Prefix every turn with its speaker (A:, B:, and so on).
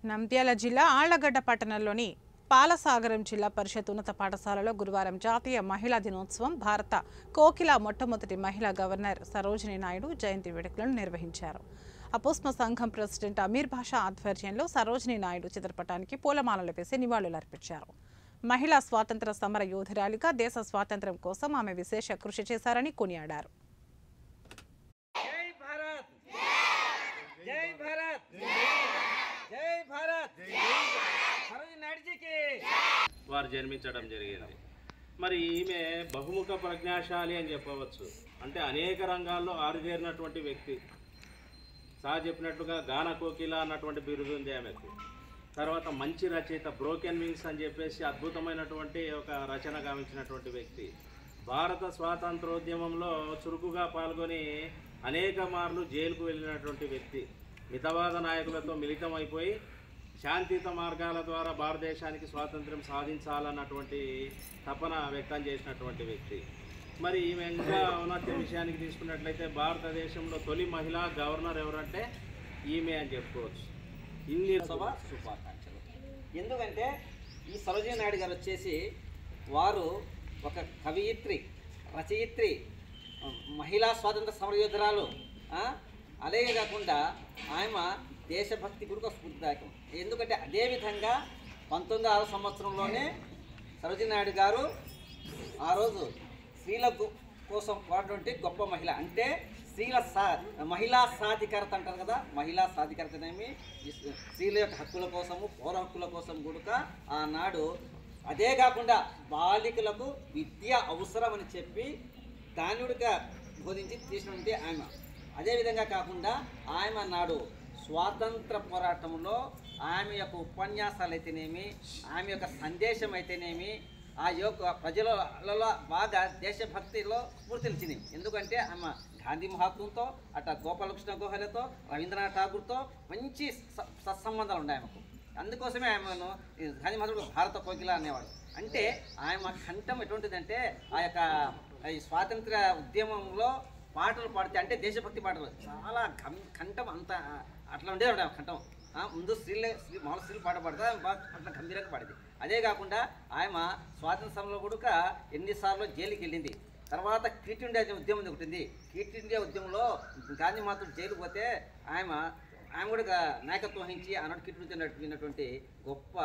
A: నంద్యాల జిల్లా ఆళ్లగడ్డ పట్టణంలోని పాలసాగరం జిల్లా పరిషత్ ఉన్నత పాఠశాలలో గురువారం జాతీయ మహిళా దినోత్సవం భారత కోకిల మొట్టమొదటి మహిళా గవర్నర్ సరోజినీ నాయుడు జయంతి వేడుకలను నిర్వహించారు. అపుస్మ సంఘం ప్రెసిడెంట్ అమీర్ బాషా ఆధ్వర్యంలో సరోజినీ నాయుడు చిత్రపటానికి పూలమాలలు వేసి నివాళులర్పించారు. మహిళా స్వాతంత్ర సమర యోధురాలిగా దేశ స్వాతంత్ర్యం కోసం ఆమె విశేష కృషి చేశారని కొనియాడారు.
B: వారు జన్మించడం జరిగింది. మరి ఈమె బహుముఖ ప్రజ్ఞాశాలి అని చెప్పవచ్చు. అంటే అనేక రంగాల్లో ఆరుదేరినటువంటి వ్యక్తి. సార్ చెప్పినట్టుగా గాన కోకిల అన్నటువంటి బిరుదు ఉంది ఆమెకు. తర్వాత మంచి రచయిత, బ్రోకెన్ వింగ్స్ అని చెప్పేసి అద్భుతమైనటువంటి ఒక రచన గావించినటువంటి వ్యక్తి. భారత స్వాతంత్రోద్యమంలో చురుకుగా పాల్గొని అనేక మార్లు జైలుకు వెళ్ళినటువంటి వ్యక్తి. మితవాద నాయకులతో మిళితమైపోయి శాంతియుత మార్గాల ద్వారా భారతదేశానికి స్వాతంత్ర్యం సాధించాలన్నటువంటి తపన వ్యక్తం చేసినటువంటి వ్యక్తి. మరి ఈమె ఇంకా ఔన్నత్య విషయానికి తీసుకున్నట్లయితే భారతదేశంలో తొలి మహిళా గవర్నర్ ఎవరంటే ఈమె అని చెప్పుకోవచ్చు.
C: ఇన్ని సభ శుభాకాంక్షలు. ఎందుకంటే ఈ సరోజినీ నాయుడు గారు వచ్చేసి వారు ఒక కవయిత్రి, రచయిత్రి, మహిళా స్వాతంత్ర సమరయోధురాలు. అలాగే కాకుండా ఆమె దేశభక్తి కూడా స్ఫూర్తిదాయకం. ఎందుకంటే అదేవిధంగా 1906 సంవత్సరంలోనే సరోజినీ నాయుడు గారు ఆ రోజు స్త్రీల కోసం పోరాడే గొప్ప మహిళ. అంటే మహిళా సాధికారత అంటారు కదా, మహిళా సాధికారతనేమి స్త్రీల యొక్క హక్కుల కోసము, పౌర హక్కుల కోసం కూడా ఆనాడు, అదే కాకుండా బాలికలకు విద్య అవసరం అని చెప్పి దానిగా బోధించి తీసినటువంటి ఆమె. అదేవిధంగా కాకుండా ఆమె నాడు స్వాతంత్ర పోరాటంలో ఆమె యొక్క ఉపన్యాసాలు అయితేనేమి, ఆమె యొక్క సందేశం అయితేనేమి ఆ యొక్క ప్రజలలో బాగా దేశభక్తిలో స్ఫూర్తినిచ్చింది. ఎందుకంటే ఆమె గాంధీ మహాత్ముతో, అట్లా గోపాలకృష్ణ గోఖలేతో, రవీంద్రనాథ్ ఠాగూర్తో మంచి సత్సంబంధాలు ఉన్నాయి ఆమెకు. అందుకోసమే ఆమెను గాంధీ మహాత్ముడు భారత కోకిల అనేవాడు. అంటే ఆమె కంఠం ఎటువంటిదంటే ఆ యొక్క స్వాతంత్ర ఉద్యమంలో పాటలు పాడితే, అంటే దేశభక్తి పాటలు చాలా కంఠం అంత అట్లా ఉండేది ఆమె కంఠం. ముందు మామూలు స్త్రీలు పాట పాడితే అట్లా గంభీరంగా పాడేది. అదే కాకుండా ఆమె స్వాతంత్ర సమయంలో కూడా ఎన్నిసార్లు జైలుకి వెళ్ళింది. తర్వాత క్విట్ ఇండియా ఉద్యమం ఒకటి. క్విట్ ఇండియా ఉద్యమంలో గాంధీ మహాత్ముడు జైలుకు పోతే ఆమె కూడా నాయకత్వం వహించి ఆనాడు క్విట్ ఇండియా నడిపినటువంటి గొప్ప